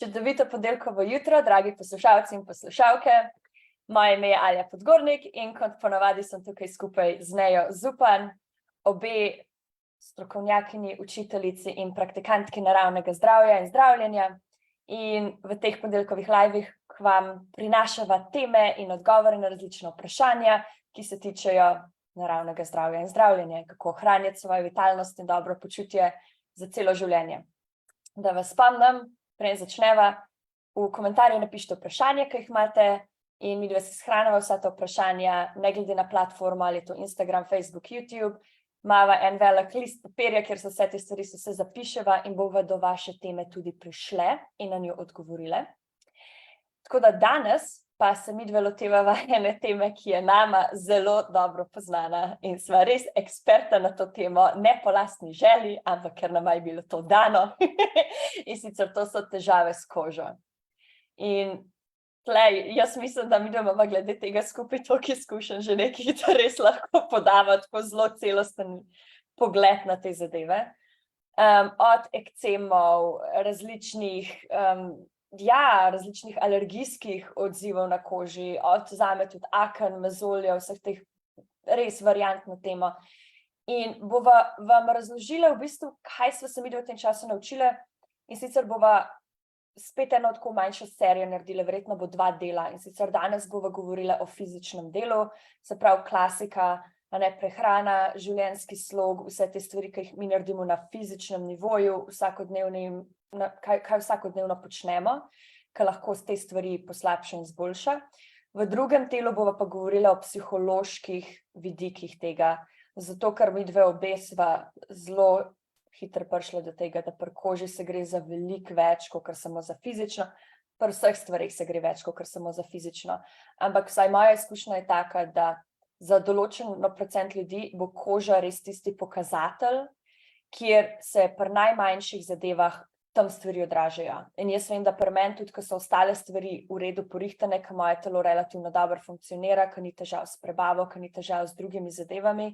Čudovito ponedeljkovo jutro, dragi poslušalci in poslušalke. Moje ime je Alja Podgornik in kot ponavadi sem tukaj skupaj z Nejo Zupan, obe strokovnjakinji, učiteljici in praktikantki naravnega zdravja in zdravljenja. In v teh ponedeljkovih livih k vam prinašava teme in odgovore na različna vprašanja, ki se tičejo naravnega zdravja in zdravljenja, kako ohranjati svojo vitalnost in dobro počutje za celo življenje. Da vas spomnim, prej začneva, v komentarje napišite vprašanje, ki jih imate, in mi se shranava vsa ta vprašanja, ne glede na platformo, ali je to Instagram, Facebook, YouTube. Imava en velik list papirja, kjer so vse te stvari se zapiševa in bova do vaše teme tudi prišle in na njo odgovorile. Tako da danes pa se midve lotevava ene teme, ki je nama zelo dobro poznana in sva res eksperta na to temo, ne po lastni želji, ampak ker nama je bilo to dano. In sicer to so težave s kožo. In tlej, jaz mislim, da midva imava glede tega skupaj toliko izkušenj že nekaj, da res lahko podava tako zelo celosten pogled na te zadeve. Od ekcemov, različnih alergijskih odzivov na koži, od zame tudi aken, mezolja, vseh teh res variant na temo. In bova vam razložila v bistvu, kaj sva se midva v tem času naučile, in sicer bova spet eno tako manjšo serijo naredila, verjetno bo 2 dela, in sicer danes bova govorila o fizičnem delu, se pravi klasika, prehrana, življenjski slog, vse te stvari, ki jih mi naredimo na fizičnem nivoju, kaj vsakodnevno počnemo, ki lahko te stvari poslabša in izboljša. V drugem delu bova pa govorila o psiholoških vidikih tega, zato ker midve obe sva zelo hitro prišla do tega, da pri koži se gre za veliko več, kot samo za fizično, pri vseh stvarih se gre več, kot samo za fizično. Ampak vsaj moja izkušnja je taka, da za določeno procent ljudi bo koža res tisti pokazatelj, kjer se pri najmanjših zadevah tam stvari odražajo. In jaz vem, da pri meni tudi, ko so ostale stvari v redu porihtane, ko moje telo relativno dobro funkcionira, ko ni težav s prebavo, ko ni težav z drugimi zadevami,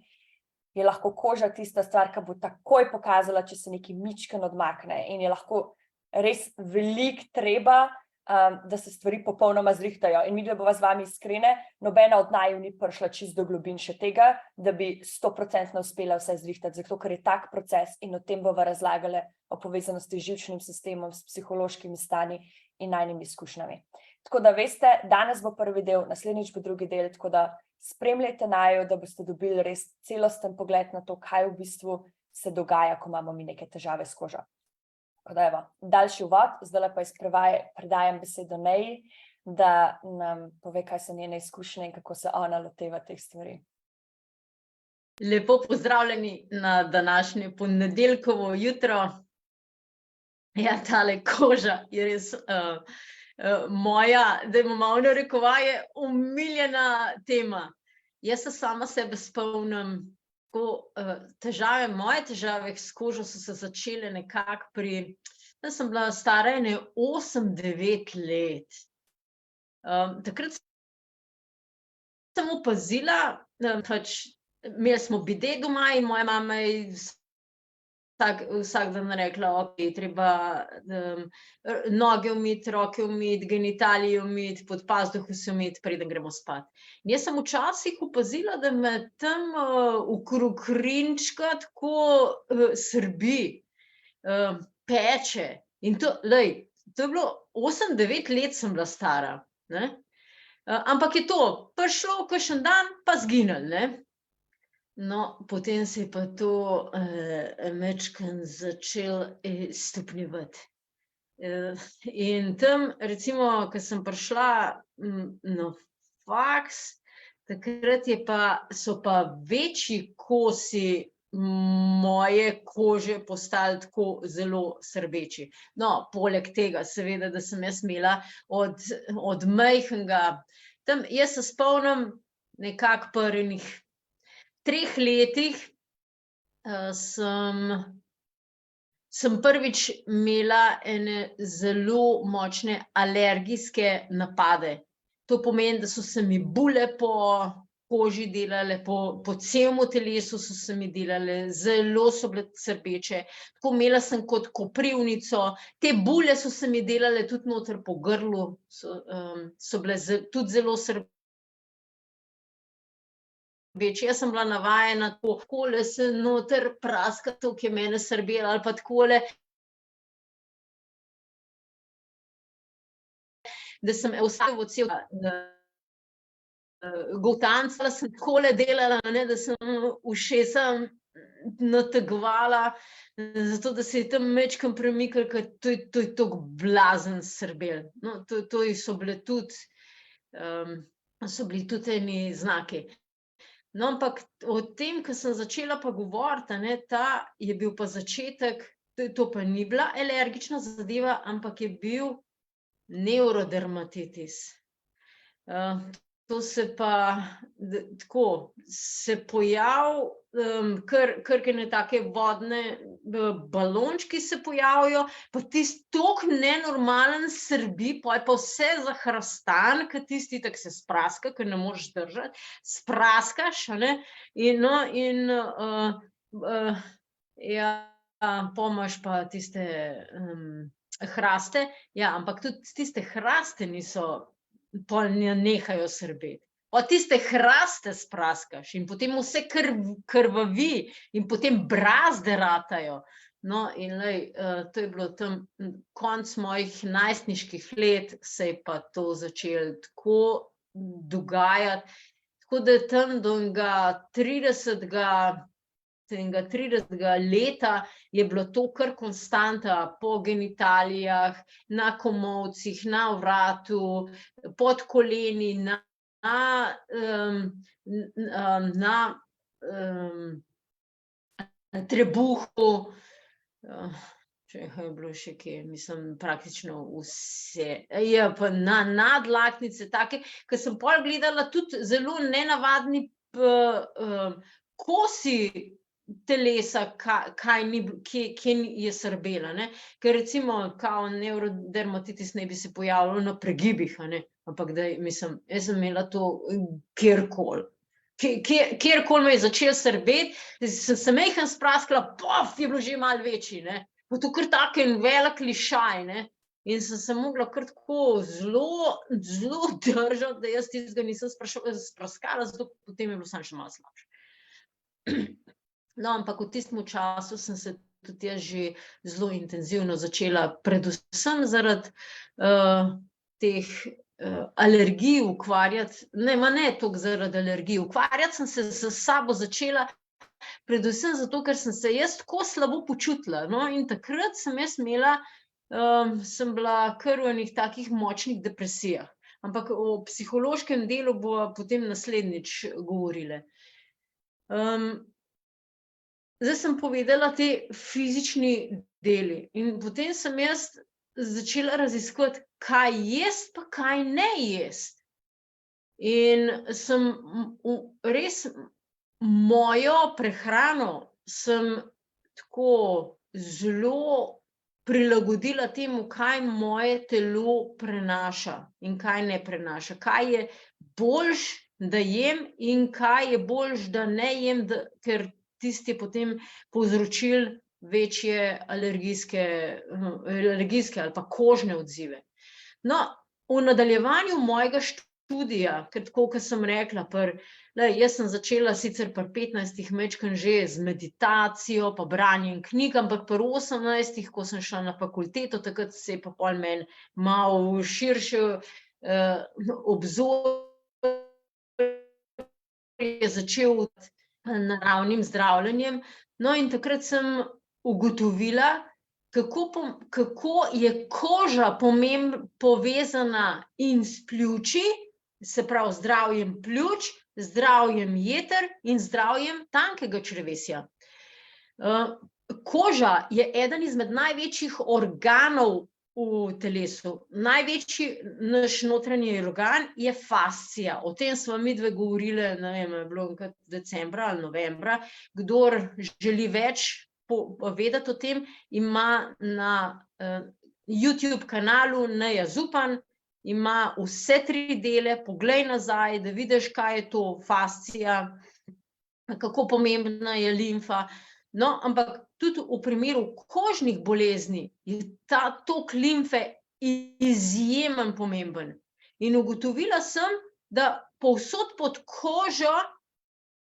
je lahko koža tista stvar, ki bo takoj pokazala, če se nekaj mičken odmakne. In je lahko res veliko treba, da se stvari popolnoma zrihtajo. In midva bova z vami iskrene, nobena od naju ni prišla čisto do globin še tega, da bi 100% uspela vse zrihtati, zato ker je tak proces in o tem bova razlagale o povezanosti z živčnim sistemom, s psihološkimi stanji in najnimi izkušnjami. Tako da veste, danes bo prvi del, naslednjič bo drugi del, tako da spremljajte naju, da boste dobili res celosten pogled na to, kaj v bistvu se dogaja, ko imamo mi neke težave s kožo. Daljši uvod, zdaj pa predajam besedo Neji, da nam pove, kaj so njene izkušnje in kako se ona loteva teh stvari. Lepo pozdravljeni na današnje ponedeljkovo jutro. Ja, tale koža je res moja, da imamo malo narekovaje, omiljena tema. Jaz se sama sebe spomnim, moje težave s kožo so se začele nekako da sem bila stara 8-9 let. Takrat sem opazila, imeli smo bide doma in moja mama je vsak dan rekla, ok, treba noge umiti, roke umiti, genitalije umiti, pod pazduho se umiti, preden gremo spat. In jaz sem včasih opazila, da me tam okrog rinčka tako srbi, peče. In to je bilo 8-9 let sem bila stara. Ampak je to prišlo kakšen dan, pa zginilo, ne. No, potem se je pa to majčkeno začelo stopnjevati. In tam, recimo, ko sem prišla na faks, takrat so pa večji kosi moje kože postali tako zelo srbeči. No, poleg tega, seveda, da sem jaz imela od majhnega. Tam jaz se spomnim nekako pri enih 3 letih sem prvič imela ene zelo močne alergijske napade. To pomeni, da so se mi bule po koži delale, po celemu telesu so se mi delale, zelo so bile srbeče. Tako imela sem kot koprivnico, te bulje so se mi delale tudi noter po grlu, so bile tudi zelo srbeče. Jaz sem bila navajena takole se noter praskati, toliko je mene srbelo, ali pa takole, da sem vsako cel goltancala, sem takole delala, da sem ušesa nategovala, zato da se je tam majčkeno premikalo, ker to je toliko blazen srbel. No, to so bili tudi eni znaki. No, ampak o tem, ko sem začela pa govoriti, ta je bil pa začetek, to pa ni bila alergična zadeva, ampak je bil nevrodermatitis. To se pa tako, se pojavi, kar take vodne balončki se pojavijo, pa tisti toliko nenormalen srbi, pa je pa vse zahrastan, ker tisti tak se spraska, ker ne moreš držati, spraskaš, pa imaš pa tiste hraste, ja, ampak tudi tiste hraste niso, pol nehajo srbeti. Pa tiste hraste spraskaš in potem vse krvavi in potem brazde ratajo. No, in to je bilo tam konec mojih najstniških let, se je pa to začelo tako dogajati, tako da tam do enega 30. leta je bilo to kar konstanta po genitalijah, na komolcih, na vratu, pod koleni, na trebuhu, če je bilo še kje, mislim, praktično vse. Ja, pa na nadlaknice, take, ker sem pol gledala tudi zelo nenavadni kosi telesa, kje je srbela, ker recimo kao nevrodermatitis ne bi se pojavljal na pregibih, ampak da, mislim, jaz sem imela to kjerkoli. Kjerkoli me je začel srbeti, sem se majhen spraskala, pof, je bilo že malo večji, pa to kar tak en velik lišaj, in sem se mogla kar tako zelo držati, da jaz tistega nisem spraskala, zato potem je bilo samo še malo slabše. No, ampak v tistem času sem se tudi jaz že zelo intenzivno začela, predvsem zaradi teh alergij ukvarjati, ne toliko zaradi alergij, ukvarjati sem se s sabo začela, predvsem zato, ker sem se jaz tako slabo počutila, no, in takrat sem jaz imela, sem bila kar v enih takih močnih depresijah, ampak o psihološkem delu bova potem naslednjič govorile. Zdaj sem povedala te fizični deli in potem sem jaz začela raziskovati, kaj jesti pa kaj ne jesti. In sem res mojo prehrano sem tako zelo prilagodila temu, kaj moje telo prenaša in kaj ne prenaša. Kaj je boljše, da jem in kaj je boljše, da ne jem, ker tisti je potem povzročil večje alergijske ali pa kožne odzive. No, v nadaljevanju mojega študija, ker tako, kot sem rekla, jaz sem začela sicer pri 15 majčkeno že z meditacijo pa branjem knjig, ampak pri 18, ko sem šla na fakulteto, takrat se je pa pol meni malo širše obzor je začel naravnim zdravljenjem. No, in takrat sem ugotovila, kako je koža povezana in s pljuči, se pravi zdravjem pljuč, zdravjem jeter in zdravjem tankega črevesja. Koža je eden izmed največjih organov v telesu. Največji naš notranji organ je fascija. O tem sva midve govorile, ne vem, je bilo decembra ali novembra. Kdor želi več vedeti o tem, ima na YouTube kanalu Neja Zupan, ima vse 3 dele, poglej nazaj, da vidiš, kaj je to fascija, kako pomembna je limfa. No, ampak tudi v primeru kožnih bolezni je ta tok limfe izjemen pomemben. In ugotovila sem, da povsod pod kožo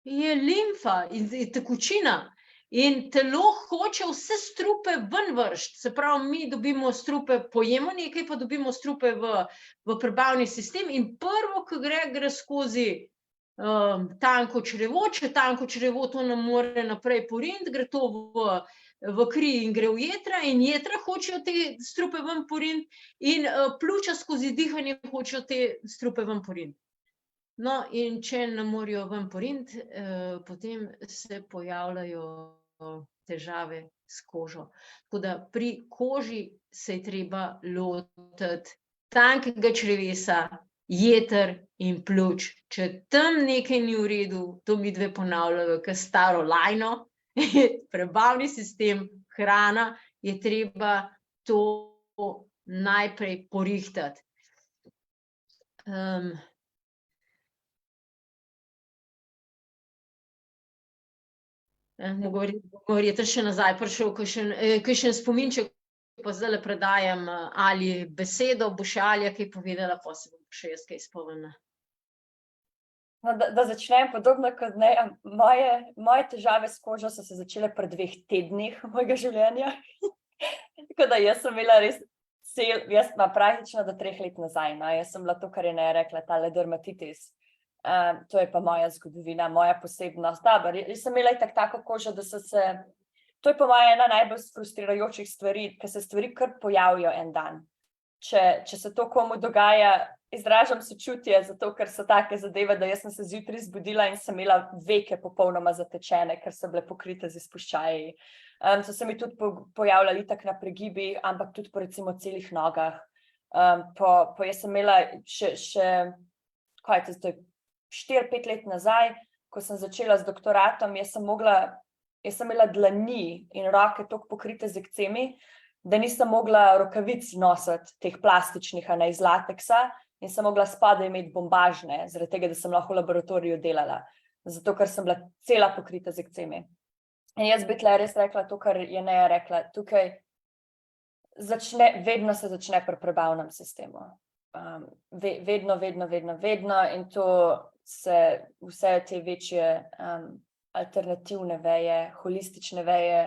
je limfa in tekočina. In telo hoče vse strupe ven vršiti. Se pravi, mi dobimo strupe, pojemo nekaj, pa dobimo strupe v prebavni sistem in prvo, ko gre skozi tanko črevo, če tanko črevo to ne more naprej poriniti, gre to v kri in gre v jetra in jetra hočejo te strupe ven poriniti in pljuča skozi dihanje hočejo te strupe ven poriniti. No, in če ne morejo ven poriniti, potem se pojavljajo težave s kožo. Tako da pri koži se je treba lotiti tankega črevesa, jeter in pljuč. Če tam nekaj ni v redu, to midve ponavljajo, kot staro lajno, prebavni sistem, hrana, je treba to najprej porihtati. Mogoče še nazaj prišel kakšen spominček, pa zdajle predajam Ali besedo, bo še Alja kaj povedala, pa se bom še jaz kaj spomnila. No, da začnem podobno kot moje težave s kožo so se začele pred 2 tednih mojega življenja. Tako da jaz sem imela res jaz ima praktično do 3 let nazaj, no, jaz sem bila to, kar je ne rekla, tale dermatitis. To je pa moja zgodovina, moja posebnost. Jaz sem imela itak tako kožo, da to je pa moja ena najbolj frustrirajočih stvari, ker se stvari kar pojavijo en dan. Če se to komu dogaja, izražam sočutje, zato ker so take zadeve, da jaz sem se zjutraj zbudila in sem imela veke popolnoma zatečene, ker so bile pokrite z izpuščaji. So se mi tudi pojavljali itak na pregibih, ampak tudi po recimo celih nogah. Jaz sem imela še kaj je to zdaj, 4-5 let nazaj, ko sem začela z doktoratom, jaz sem imela dlani in roke toliko pokrite z ekcemi, da nisem mogla rokavic nositi, teh plastičnih, a ne iz lateksa, in sem mogla spodaj imeti bombažne, zaradi tega, da sem lahko v laboratoriju delala, zato ker sem bila cela pokrita z ekcemi. In jaz bi tle res rekla to, kar je Neja rekla, tukaj vedno se začne pri prebavnem sistemu. Vedno in to vse te večje alternativne veje, holistične veje,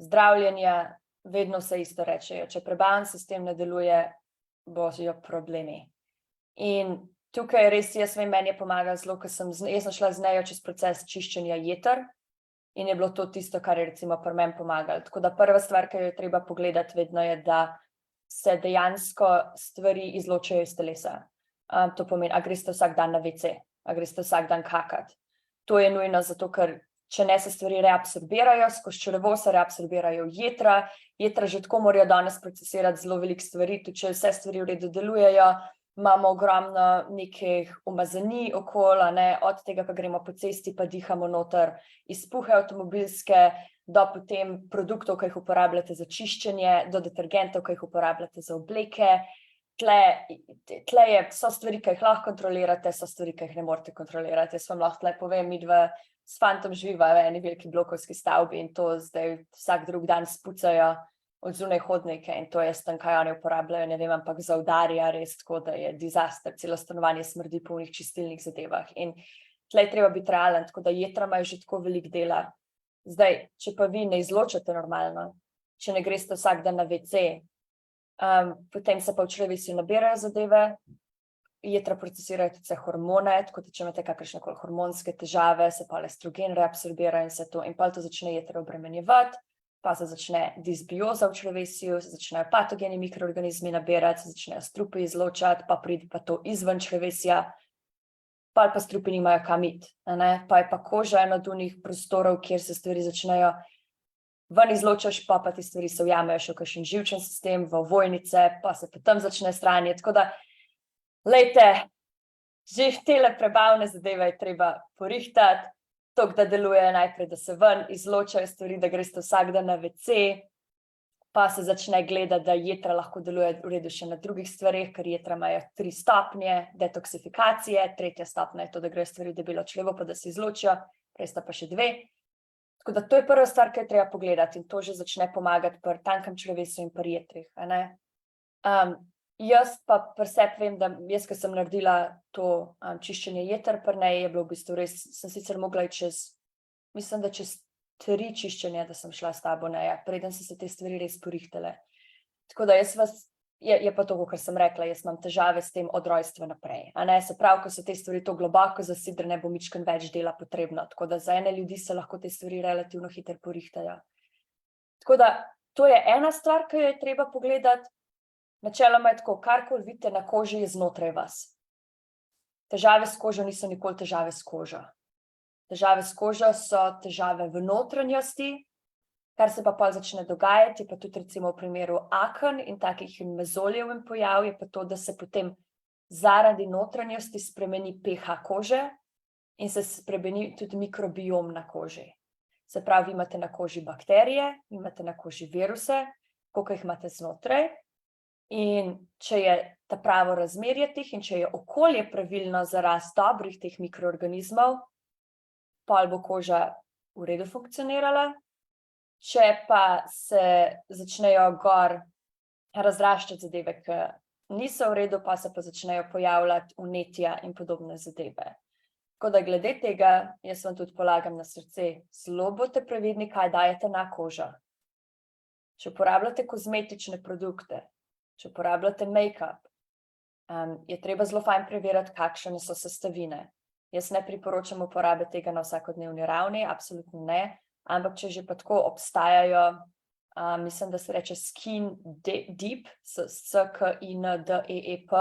zdravljenja, vedno vse isto rečejo. Če prebavni sistem ne deluje, bojo problemi. In tukaj res meni je pomagalo zelo, ker jaz sem šla z Nejo čez proces čiščenja jeter in je bilo to tisto, kar je recimo pri meni pomagalo. Tako da prva stvar, ki jo je treba pogledati vedno je, da se dejansko stvari izločajo iz telesa. To pomeni, a greste vsak dan na WC, a greste vsak dan kakat. To je nujno zato, ker če ne se stvari reabsorbirajo, skozi črevo se reabsorbirajo jetra že tako morajo danes procesirati zelo veliko stvari, tudi če vse stvari v redu delujejo, imamo ogromno nekih umazanij okoli, od tega, ko gremo po cesti, pa dihamo noter izpuhe avtomobilske, do potem produktov, ki jih uporabljate za čiščenje, do detergentov, ki jih uporabljate za obleke. Tle so stvari, ki jih lahko kontrolirate, so stvari, ki jih ne morete kontrolirati. Jaz vam lahko tle povem, midva s fantom živiva v eni veliki blokovski stavbi in to zdaj vsak drug dan spucajo od zunaj hodnike in to jaz tam, kaj oni uporabljajo, ne vem, ampak zaudarja res tako, da je disaster, celo stanovanje smrdi po unih čistilnih zadevah. In tle je treba biti realen, tako da jetra imajo že tako veliko dela. Zdaj, če pa vi ne izločate normalno, če ne greste vsak dan na WC, potem se pa v črevesju nabirajo zadeve, jetra procesirajo tudi vse hormone, tako da če imate kakršnekoli hormonske težave, se pa estrogen reabsorbira in vse to, in pa to začne jetra obremenjevati, pa se začne disbioza v črevesju, se začnejo patogeni mikroorganizmi nabirati, se začnejo strupi izločati, pa pride pa to izven črevesja, pa strupi nimajo kam iti, pa je pa koža eno od unih prostorov, kjer se stvari začnejo ven izločaš, pa ti stvari se ujamejo še v kakšen živčen sistem, v ovojnice, pa se potem začne stranje, tako da lejte, že tele prebavne zadeve je treba porihtati, toliko, da deluje najprej, da se ven izločajo stvari, da greste vsak dan na WC, pa se začne gledati, da jetra lahko deluje v redu še na drugih stvareh, ker jetra imajo 3 stopnje detoksifikacije, 3. stopnja je to, da grejo stvari v debelo črevo, pa da se izločijo, prej sta pa še 2. Tako da to je prva stvar, ki je treba pogledati in to že začne pomagati pri tankem črevesu in pri jetrih. Jaz pa pri sebi vem, da jaz, ko sem naredila to čiščenje jeter pri njej, je bilo v bistvu res, sem sicer mogla iti mislim, da čez 3 čiščenja, da sem šla s tabo, preden so se te stvari res porihtale. Tako da je pa to, kar sem rekla, jaz imam težave s tem od rojstva naprej. Se pravi, ko so te stvari to globoko zasidrene, bo mičken več dela potrebno. Tako da za ene ljudi se lahko te stvari relativno hitro porihtajo. Tako da to je ena stvar, ki jo je treba pogledati. Načeloma je tako, karkoli vidite na koži je znotraj vas. Težave s kožo niso nikoli težave s kožo. Težave s kožo so težave v notranjosti, kar se pa pol začne dogajati, je pa tudi recimo v primeru aken in takih mezoljev in pojav, je pa to, da se potem zaradi notranjosti spremeni pH kože in se spremeni tudi mikrobiom na koži. Se pravi, imate na koži bakterije, imate na koži viruse, koliko jih imate znotraj. In če je ta pravo razmerje teh in če je okolje pravilno za rast dobrih teh mikroorganizmov, pol bo koža v redu funkcionirala. Če pa se začnejo gor razraščati zadeve, ki niso v redu, pa se pa začnejo pojavljati vnetja in podobne zadeve. Tako da glede tega, jaz vam tudi polagam na srce, zelo boste previdni, kaj dajete na kožo. Če uporabljate kozmetične produkte, če uporabljate make-up, je treba zelo fajn preveriti, kakšne so sestavine. Jaz ne priporočam uporabe tega na vsakodnevni ravni, absolutno ne, ampak če že pa tako obstajajo, mislim, da se reče Skin Deep, SKINDEEP,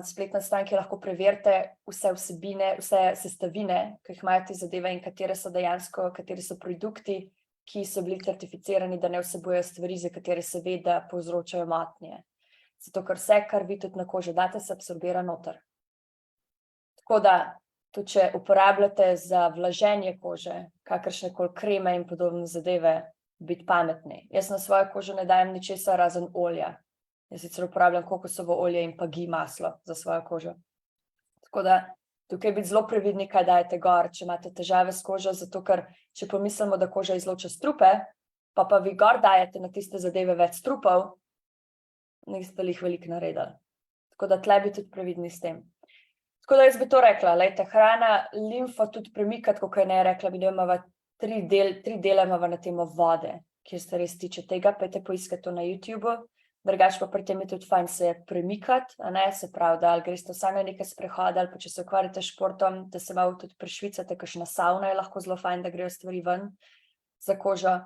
spletna stran, ki lahko preverite vse vsebine, vse sestavine, ki jih imajo te zadeve in katere so produkti, ki so bili certificirani, da ne vsebujejo stvari, za katere se ve, da povzročajo motnje. Zato, ker vse, kar vi tudi na kožo date, se absorbira noter. Tako da, tudi če uporabljate za vlaženje kože, kakršnekoli kreme in podobne zadeve, biti pametni. Jaz na svojo kožo ne dajem ničesar razen olja. Jaz sicer uporabljam kokosovo olje in pa ghee maslo za svojo kožo. Tako da, tukaj biti zelo previdni, kaj dajete gor, če imate težave s kožo, zato ker, če pomislimo, da koža izloča strupe, pa vi gor dajete na tiste zadeve več strupov, niste jih veliko naredili. Tako da tle bi tudi previdni s tem. Tako da jaz bi to rekla, lejte, hrana, limfo tudi premikati, kako je ne rekla, bi da imamo 3 dele imamo na temo vode, kjer se res tiče tega, pejte poiskati to na YouTubeu. Drugače pa pri tem je tudi fajn se premikati, se pravi, da ali greste vsaj na nekaj sprehoda, ali pa če se ukvarjate s športom, da se malo tudi prešvicate, kakšna savna je lahko zelo fajn, da grejo stvari ven za kožo.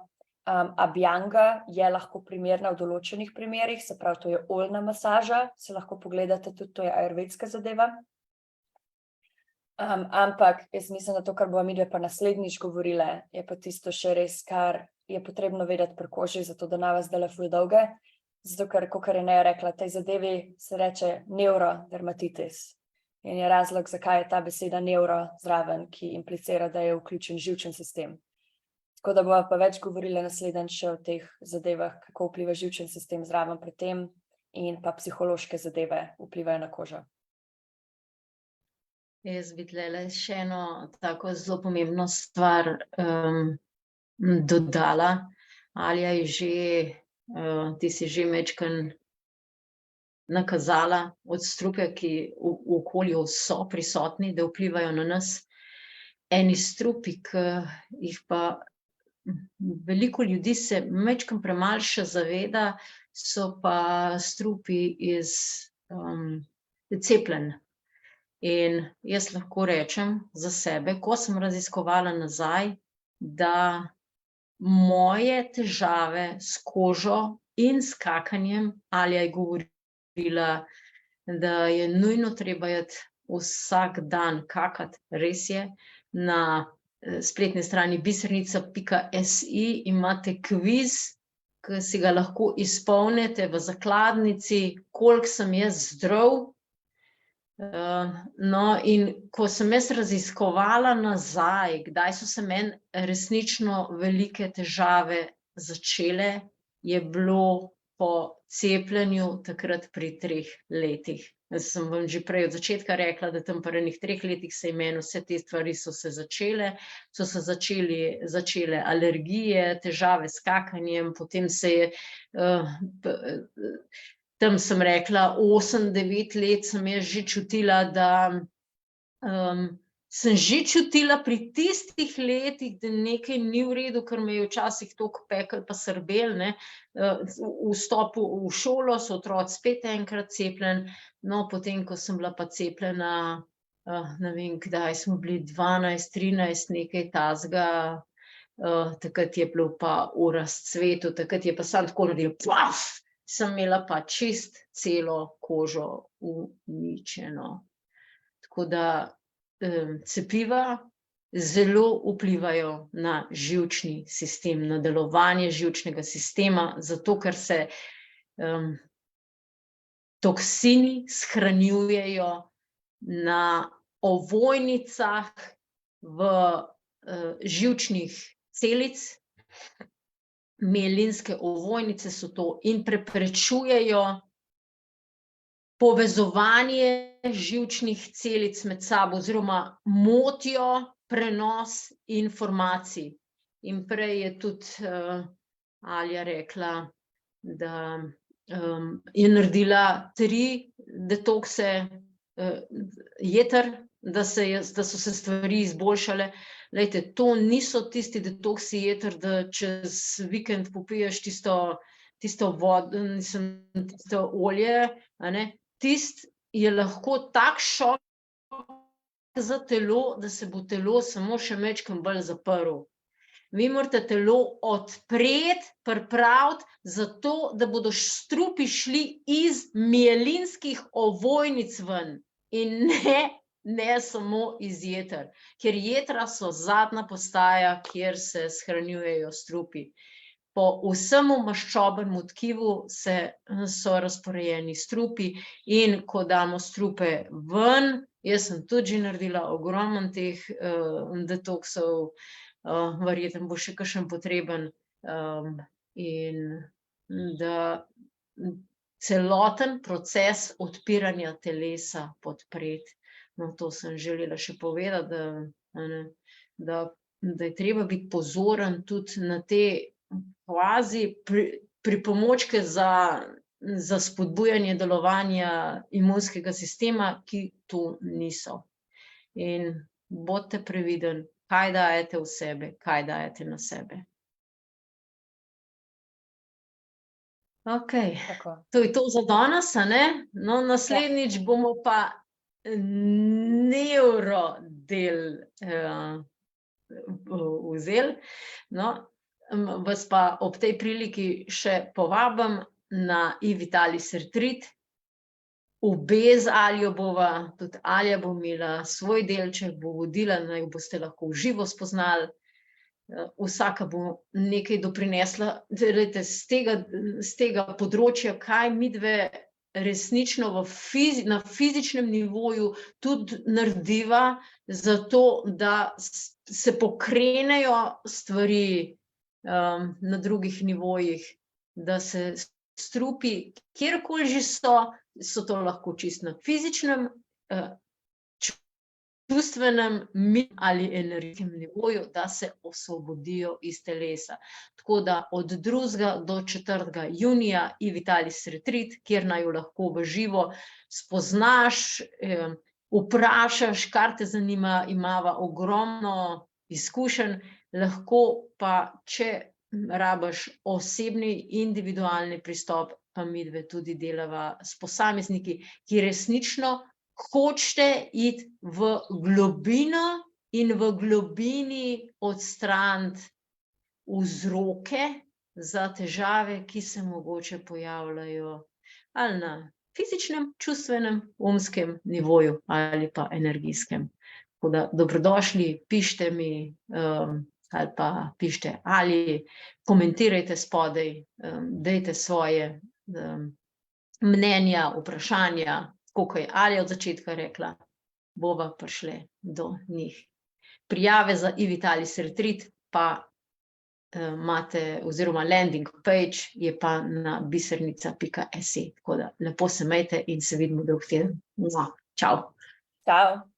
Abhyanga je lahko primerna v določenih primerih, se pravi, to je oljna masaža, se lahko pogledate tudi, to je ajurvedska zadeva. Ampak jaz mislim, da to, kar bova midve pa naslednjič govorile, je pa tisto še res, kar je potrebno vedeti pri koži, zato da nava zdajle ful dolge. Zato, ker, kakor je Neja rekla, tej zadevi se reče neurodermatitis. In je razlog, zakaj je ta beseda neuro zraven, ki implicira, da je vključen živčen sistem. Tako da bova pa več govorila naslednjič še o teh zadevah, kako vpliva živčen sistem zraven pri tem in pa psihološke zadeve vplivajo na kožo. Jaz bi tlele še eno tako zelo pomembno stvar dodala. Alja je že, ti si že majčkeno nakazala odstrupe, ki v okolju so prisotni, da vplivajo na nas. Eni strupi, ki jih pa veliko ljudi se majčkeno premalo še zaveda, so pa strupi iz cepljenj. In jaz lahko rečem za sebe, ko sem raziskovala nazaj, da moje težave s kožo in s kakanjem, Alja je govorila, da je nujno treba iti vsak dan kakati, res je, na spletni strani bisernica.si imate kviz, ki si ga lahko izpolnite v zakladnici, koliko sem jaz zdrav. No, in ko sem jaz raziskovala nazaj, kdaj so se meni resnično velike težave začele, je bilo po cepljenju takrat pri 3 letih. Jaz sem vam že prej od začetka rekla, da tam pri enih 3 letih se je meni vse te stvari so se začele alergije, težave s kakanjem, potem se je, tam sem rekla 8-9 let sem jaz že čutila, da sem že čutila pri tistih letih, da nekaj ni v redu, ker me je včasih toliko pekel pa srbel, ne. V vstopu v šolo so otroci spet enkrat cepljeni, no, potem, ko sem bila pa cepljena, ne vem, kdaj smo bili, 12, 13, nekaj takega, takrat je bilo pa v razcvetu, takrat je pa samo tako naredilo paf, sem imela pa čist celo kožo uničeno. Tako da cepiva zelo vplivajo na živčni sistem, na delovanje živčnega sistema, zato ker se toksini shranjujejo na ovojnicah v živčnih celic. Mielinske ovojnice so to in preprečujejo povezovanje živčnih celic med sabo oziroma motijo prenos informacij. In prej je tudi Alja rekla, da je naredila 3 detokse jeter, da so se stvari izboljšale. Glejte, to niso tisti detoksi jeter, da čez vikend popiješ tisto vodo, tisto olje, a ne. Tisto je lahko tak šok za telo, da se bo telo samo še majčkeno bolj zaprlo. Vi morate telo odpreti, pripraviti, zato da bodo strupi šli iz mielinskih ovojnic ven in ne samo iz jeter, ker jetra so zadnja postaja, kjer se shranjujejo strupi. Po vsem maščobnem tkivu so razporejeni strupi in ko damo strupe ven, jaz sem tudi že naredila ogromno teh detoksov, verjetno bo še kakšen potreben, in da celoten proces odpiranja telesa podpreti. No, to sem želela še povedati, da je treba biti pozoren tudi na te kvazi pripomočke za spodbujanje delovanja imunskega sistema, ki to niso. In bodite previdni, kaj dajete v sebe, kaj dajete na sebe. Okej, to je to za danes, a ne? No, naslednjič bomo pa nevrodel vzeli. No, vas pa ob tej priliki še povabim na E-Vitalis retreat. Obe z Aljo bova, tudi Alja bo imela svoj delček, bo vodila, naj boste lahko v živo spoznali. Vsaka bo nekaj doprinesla, z tega področja, kaj midve resnično na fizičnem nivoju tudi narediva, zato da se pokrenejo stvari na drugih nivojih, da se strupi, kjerkoli že so to lahko čisto na fizičnem, čustvenem ali energijskem nivoju, da se osvobodijo iz telesa. Tako da od 2. do 4. junija E-Vitalis retreat, kjer naj jo lahko v živo spoznaš, vprašaš, kar te zanima, imava ogromno izkušenj, lahko pa, če rabiš osebni, individualni pristop, pa midve tudi delava s posamezniki, ki resnično hočete iti v globino in v globini odstraniti vzroke za težave, ki se mogoče pojavljajo ali na fizičnem, čustvenem, umskem nivoju ali pa energijskem. Tako da dobrodošli, pišite mi ali pa pišite ali komentirajte spodaj, dajte svoje mnenja, vprašanja, tako je Alja od začetka rekla, bova prišle do njih. Prijave za E-Vitalis retreat pa imate, oziroma landing page je pa na bisernica.se. Tako da lepo se imejte in se vidimo drug teden. Čau. Čau.